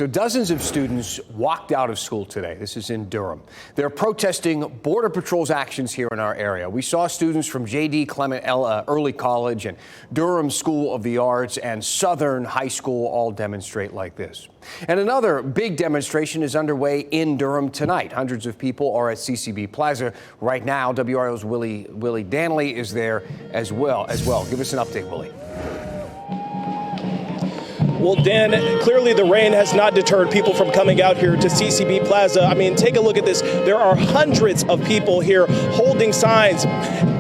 So dozens of students walked out of school today. This is in Durham. They're protesting Border Patrol's actions here in our area. We saw students from J.D. Clement Early College and Durham School of the Arts and Southern High School all demonstrate like this. And another big demonstration is underway in Durham tonight. Hundreds of people are at CCB Plaza right now. WRAL's Willie Danley is there as well. Give us an update, Willie. Well, Dan, clearly the rain has not deterred people from coming out here to CCB Plaza. I mean, take a look at this. There are hundreds of people here holding signs,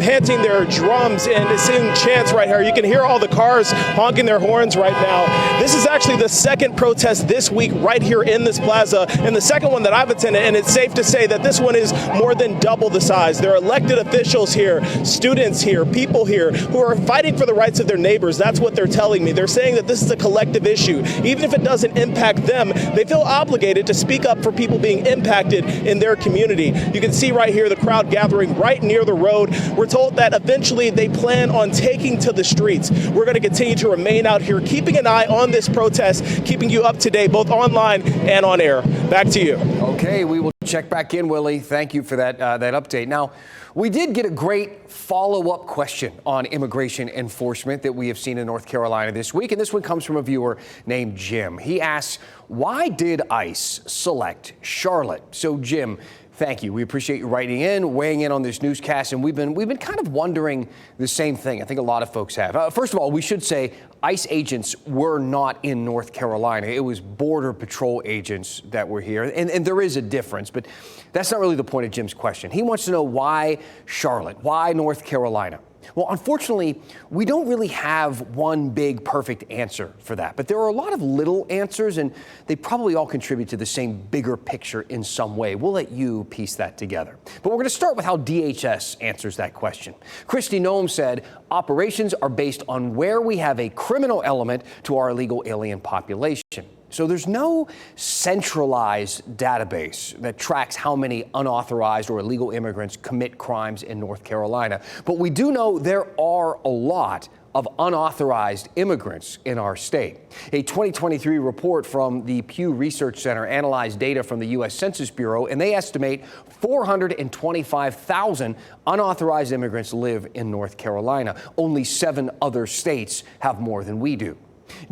panting their drums, and singing chants right here. You can hear all the cars honking their horns right now. This is actually the second protest this week right here in this plaza, and the second one that I've attended, and it's safe to say that this one is more than double the size. There are elected officials here, students here, people here who are fighting for the rights of their neighbors. That's what they're telling me. They're saying that this is a collective issue. Even if it doesn't impact them, they feel obligated to speak up for people being impacted in their community. You can see right here the crowd gathering right near the road. We're told that eventually they plan on taking to the streets. We're going to continue to remain out here, keeping an eye on this protest, keeping you up to date, both online and on air. Back to you. Okay, we will check back in, Willie. Thank you for that update. Now, we did get a great follow-up question on immigration enforcement that we have seen in North Carolina this week, and this one comes from a viewer named Jim. He asks, why did ICE select Charlotte? So, Jim, thank you. We appreciate you writing in, weighing in on this newscast, and we've been kind of wondering the same thing. I think a lot of folks have. First of all, we should say ICE agents were not in North Carolina. It was Border Patrol agents that were here, and there is a difference, but that's not really the point of Jim's question. He wants to know why Charlotte, why North Carolina? Well, unfortunately, we don't really have one big perfect answer for that, but there are a lot of little answers, and they probably all contribute to the same bigger picture in some way. We'll let you piece that together. But we're going to start with how DHS answers that question. Christy Noem said, operations are based on where we have a criminal element to our illegal alien population. So there's no centralized database that tracks how many unauthorized or illegal immigrants commit crimes in North Carolina. But we do know there are a lot of unauthorized immigrants in our state. A 2023 report from the Pew Research Center analyzed data from the U.S. Census Bureau, and they estimate 425,000 unauthorized immigrants live in North Carolina. Only 7 other states have more than we do.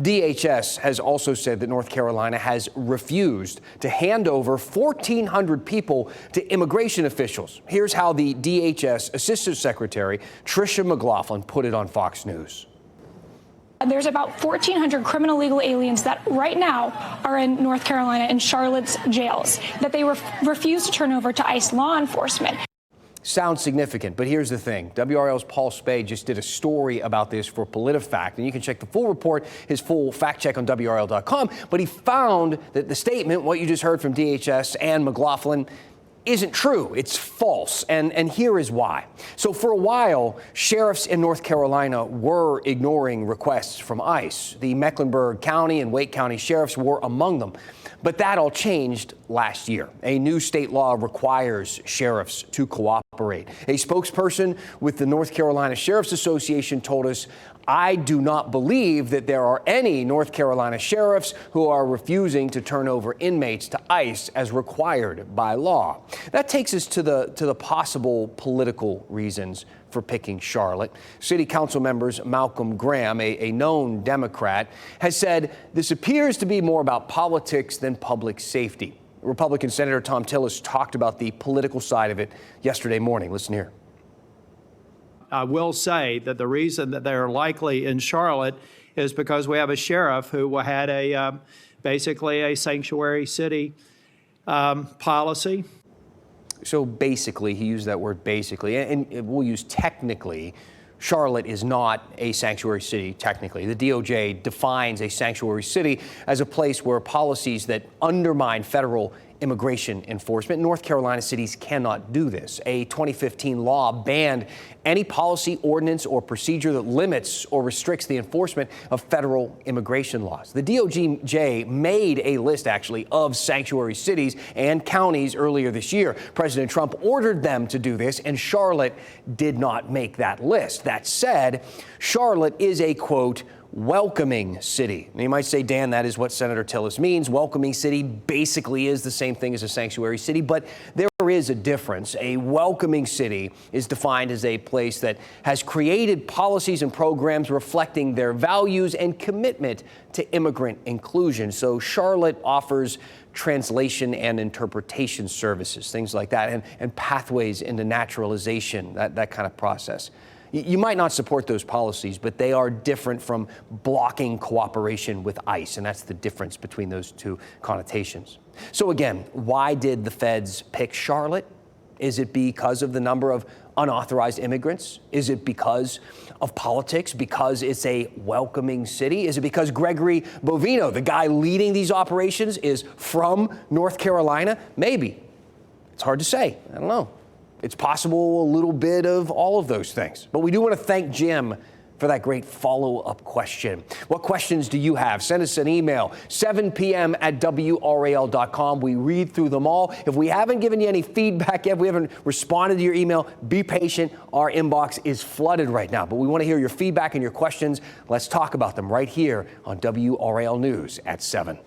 DHS has also said that North Carolina has refused to hand over 1,400 people to immigration officials. Here's how the DHS Assistant Secretary Tricia McLaughlin put it on Fox News. There's about 1,400 criminal legal aliens that right now are in North Carolina in Charlotte's jails that they refuse to turn over to ICE law enforcement. Sounds significant, but here's the thing. WRAL's Paul Spade just did a story about this for PolitiFact, and you can check the full report, his full fact check on WRAL.com. But he found that the statement, what you just heard from DHS and McLaughlin, isn't true. It's false. And here is why. So for a while, sheriffs in North Carolina were ignoring requests from ICE. The Mecklenburg County and Wake County sheriffs were among them. But that all changed last year. A new state law requires sheriffs to cooperate. A spokesperson with the North Carolina Sheriff's Association told us, I do not believe that there are any North Carolina sheriffs who are refusing to turn over inmates to ICE as required by law. That takes us to the possible political reasons for picking Charlotte. City Council members Malcolm Graham, a known Democrat, has said this appears to be more about politics than public safety. Republican Senator Tom Tillis talked about the political side of it yesterday morning. Listen here. I will say that the reason that they're likely in Charlotte is because we have a sheriff who had basically a sanctuary city policy. So basically, he used that word basically, and we'll use technically. Charlotte is not a sanctuary city, technically. The DOJ defines a sanctuary city as a place where policies that undermine federal immigration enforcement. North Carolina cities cannot do this. A 2015 law banned any policy, ordinance, or procedure that limits or restricts the enforcement of federal immigration laws. The DOJ made a list, actually, of sanctuary cities and counties earlier this year. President Trump ordered them to do this, and Charlotte did not make that list. That said, Charlotte is a, quote, welcoming city. And you might say, Dan, that is what Senator Tillis means. Welcoming city basically is the same thing as a sanctuary city, but there is a difference. A welcoming city is defined as a place that has created policies and programs reflecting their values and commitment to immigrant inclusion. So Charlotte offers translation and interpretation services, things like that, and pathways into naturalization, that kind of process. You might not support those policies, but they are different from blocking cooperation with ICE, and that's the difference between those two connotations. So again, why did the feds pick Charlotte? Is it because of the number of unauthorized immigrants? Is it because of politics? Because it's a welcoming city? Is it because Gregory Bovino, the guy leading these operations, is from North Carolina? Maybe. It's hard to say. I don't know. It's possible a little bit of all of those things. But we do want to thank Jim for that great follow-up question. What questions do you have? Send us an email, 7 p.m. at WRAL.com. We read through them all. If we haven't given you any feedback yet, we haven't responded to your email, be patient. Our inbox is flooded right now. But we want to hear your feedback and your questions. Let's talk about them right here on WRAL News at 7.